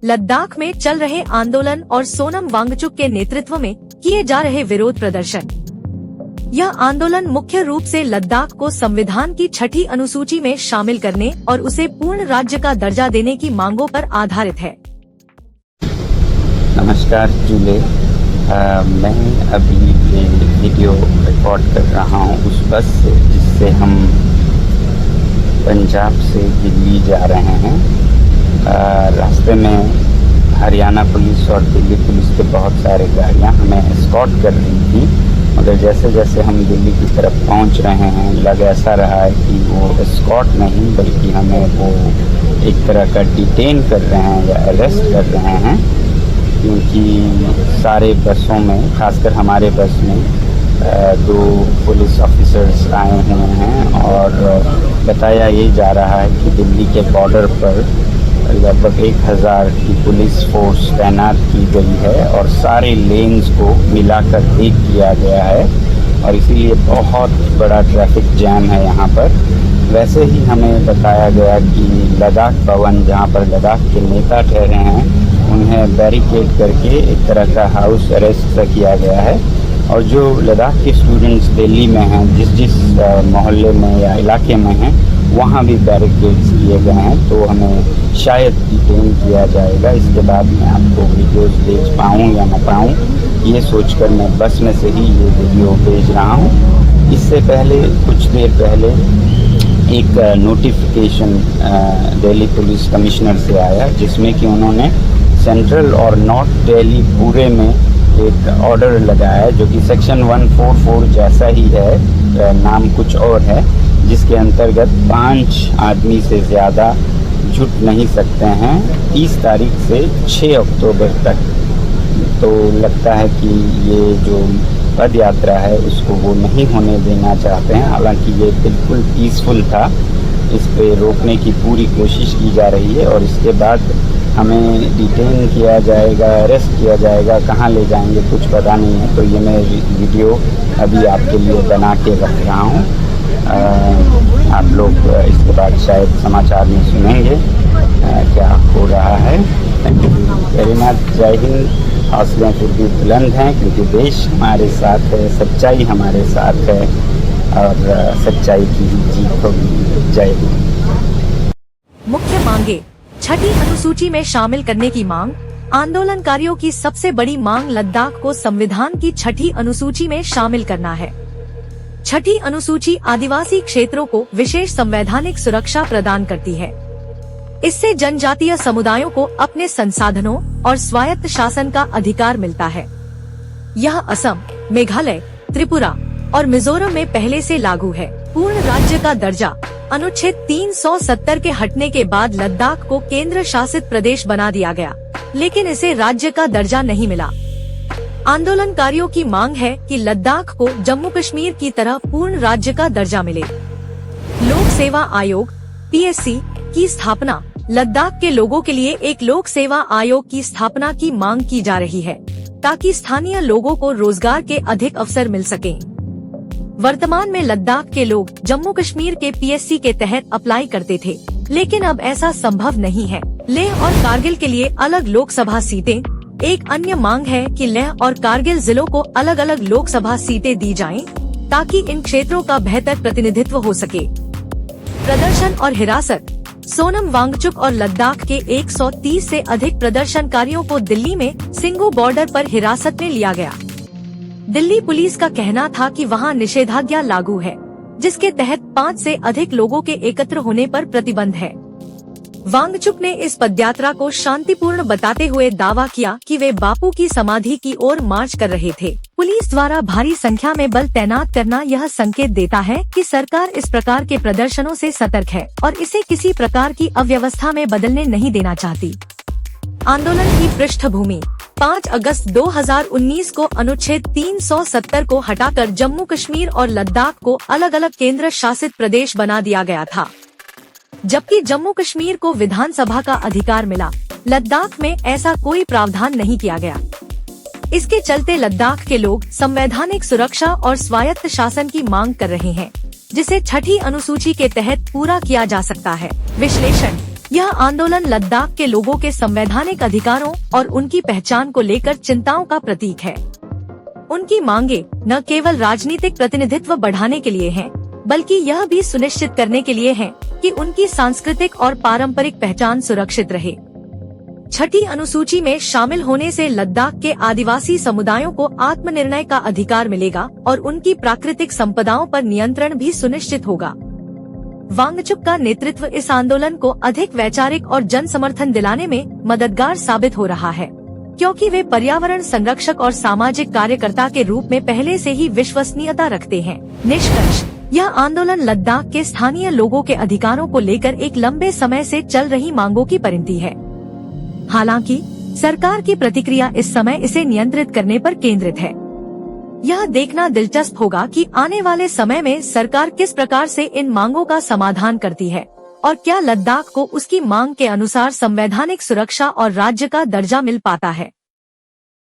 लद्दाख में चल रहे आंदोलन और सोनम वांगचुक के नेतृत्व में किए जा रहे विरोध प्रदर्शन। यह आंदोलन मुख्य रूप से लद्दाख को संविधान की 6ठी अनुसूची में शामिल करने और उसे पूर्ण राज्य का दर्जा देने की मांगों पर आधारित है। नमस्कार जूले, मैं अभी ये वीडियो रिकॉर्ड कर रहा हूँ उस बस से जिससे हम पंजाब से दिल्ली जा रहे हैं। रास्ते में हरियाणा पुलिस और दिल्ली पुलिस के बहुत सारे गाड़ियाँ हमें एस्कॉर्ट कर रही थी, मगर जैसे जैसे हम दिल्ली की तरफ पहुंच रहे हैं लग ऐसा रहा है कि वो एस्कॉर्ट नहीं बल्कि हमें वो एक तरह का डिटेन कर रहे हैं या अरेस्ट कर रहे हैं, क्योंकि सारे बसों में, खासकर हमारे बस में 2 पुलिस ऑफिसर्स आए हुए हैं और बताया ये जा रहा है कि दिल्ली के बॉर्डर पर लगभग 1000 की पुलिस फोर्स तैनात की गई है और सारे लेन्स को मिलाकर एक किया गया है और इसीलिए बहुत बड़ा ट्रैफिक जैम है यहाँ पर। वैसे ही हमें बताया गया कि लद्दाख भवन, जहाँ पर लद्दाख के नेता ठहरे हैं, उन्हें बैरिकेड करके एक तरह का हाउस अरेस्ट किया गया है और जो लद्दाख के स्टूडेंट्स दिल्ली में हैं, जिस मोहल्ले में या इलाके में हैं, वहाँ भी बैरिकेड्स किए गए हैं, तो हमें शायद डिटेन किया जाएगा। इसके बाद मैं आपको वीडियोस भेज पाऊँ या न पाऊँ, ये सोचकर मैं बस में से ही ये वीडियो भेज रहा हूँ। इससे पहले, कुछ देर पहले एक नोटिफिकेशन दिल्ली पुलिस कमिश्नर से आया जिसमें कि उन्होंने सेंट्रल और नॉर्थ दिल्ली पूरे में एक ऑर्डर लगाया जो कि सेक्शन 144 जैसा ही है, नाम कुछ और है, जिसके अंतर्गत 5 आदमी से ज़्यादा जुट नहीं सकते हैं 30 तारीख से 6 अक्टूबर तक। तो लगता है कि ये जो पद यात्रा है उसको वो नहीं होने देना चाहते हैं। हालांकि ये बिल्कुल पीसफुल था, इस पे रोकने की पूरी कोशिश की जा रही है और इसके बाद हमें डिटेन किया जाएगा, अरेस्ट किया जाएगा, कहाँ ले जाएंगे कुछ पता नहीं है। तो ये मैं वीडियो अभी आपके लिए बना के रख रहा हूँ। आप लोग इसके बाद शायद समाचार में सुनेंगे क्या हो रहा है। Thank you very much. जय हिंद। हौसले फिर भी बुलंद हैं क्योंकि देश हमारे साथ है, सच्चाई हमारे साथ है और सच्चाई की जीत होगी। जय हिंद। मुख्य मांगे: 6ठी अनुसूची में शामिल करने की मांग। आंदोलनकारियों की सबसे बड़ी मांग लद्दाख को संविधान की 6ठी अनुसूची में शामिल करना है। 6ठी अनुसूची आदिवासी क्षेत्रों को विशेष संवैधानिक सुरक्षा प्रदान करती है। इससे जनजातीय समुदायों को अपने संसाधनों और स्वायत्त शासन का अधिकार मिलता है। यह असम, मेघालय, त्रिपुरा और मिजोरम में पहले से लागू है। पूर्ण राज्य का दर्जा: अनुच्छेद 370 के हटने के बाद लद्दाख को केंद्र शासित प्रदेश बना दिया गया, लेकिन इसे राज्य का दर्जा नहीं मिला। आंदोलनकारियों की मांग है कि लद्दाख को जम्मू कश्मीर की तरह पूर्ण राज्य का दर्जा मिले। लोक सेवा आयोग (PSC) की स्थापना: लद्दाख के लोगों के लिए एक लोक सेवा आयोग की स्थापना की मांग की जा रही है ताकि स्थानीय लोगों को रोजगार के अधिक अवसर मिल सकें। वर्तमान में लद्दाख के लोग जम्मू कश्मीर के PSC के तहत अप्लाई करते थे, लेकिन अब ऐसा संभव नहीं है। लेह और कारगिल के लिए अलग लोकसभा सीटें। एक अन्य मांग है कि लेह और कारगिल जिलों को अलग अलग लोकसभा सीटें दी जाएं, ताकि इन क्षेत्रों का बेहतर प्रतिनिधित्व हो सके। प्रदर्शन और हिरासत: सोनम वांगचुक और लद्दाख के 130 से अधिक प्रदर्शनकारियों को दिल्ली में सिंगू बॉर्डर पर हिरासत में लिया गया। दिल्ली पुलिस का कहना था कि वहां निषेधाज्ञा लागू है, जिसके तहत 5 से अधिक लोगों के एकत्र होने पर प्रतिबंध है। वांगचुक ने इस पदयात्रा को शांतिपूर्ण बताते हुए दावा किया कि वे बापू की समाधि की ओर मार्च कर रहे थे। पुलिस द्वारा भारी संख्या में बल तैनात करना यह संकेत देता है कि सरकार इस प्रकार के प्रदर्शनों से सतर्क है और इसे किसी प्रकार की अव्यवस्था में बदलने नहीं देना चाहती। आंदोलन की पृष्ठभूमि: 5 अगस्त 2019 को अनुच्छेद 370 को हटाकर जम्मू कश्मीर और लद्दाख को अलग अलग केंद्र शासित प्रदेश बना दिया गया था, जबकि जम्मू कश्मीर को विधानसभा का अधिकार मिला। लद्दाख में ऐसा कोई प्रावधान नहीं किया गया। इसके चलते लद्दाख के लोग संवैधानिक सुरक्षा और स्वायत्त शासन की मांग कर रहे हैं, जिसे 6ठी अनुसूची के तहत पूरा किया जा सकता है। विश्लेषण: यह आंदोलन लद्दाख के लोगों के संवैधानिक अधिकारों और उनकी पहचान को लेकर चिंताओं का प्रतीक है। उनकी मांगे न केवल राजनीतिक प्रतिनिधित्व बढ़ाने के लिए हैं, बल्कि यह भी सुनिश्चित करने के लिए हैं कि उनकी सांस्कृतिक और पारंपरिक पहचान सुरक्षित रहे। छठी अनुसूची में शामिल होने से लद्दाख के आदिवासी समुदायों को आत्मनिर्णय का अधिकार मिलेगा और उनकी प्राकृतिक संपदाओं पर नियंत्रण भी सुनिश्चित होगा। वांगचुक का नेतृत्व इस आंदोलन को अधिक वैचारिक और जन समर्थन दिलाने में मददगार साबित हो रहा है, क्योंकि वे पर्यावरण संरक्षक और सामाजिक कार्यकर्ता के रूप में पहले से ही विश्वसनीयता रखते हैं। निष्कर्ष, यह आंदोलन लद्दाख के स्थानीय लोगों के अधिकारों को लेकर एक लंबे समय से चल रही मांगों की परिणति है। हालांकि सरकार की प्रतिक्रिया इस समय इसे नियंत्रित करने पर केंद्रित है। यह देखना दिलचस्प होगा कि आने वाले समय में सरकार किस प्रकार से इन मांगों का समाधान करती है और क्या लद्दाख को उसकी मांग के अनुसार संवैधानिक सुरक्षा और राज्य का दर्जा मिल पाता है।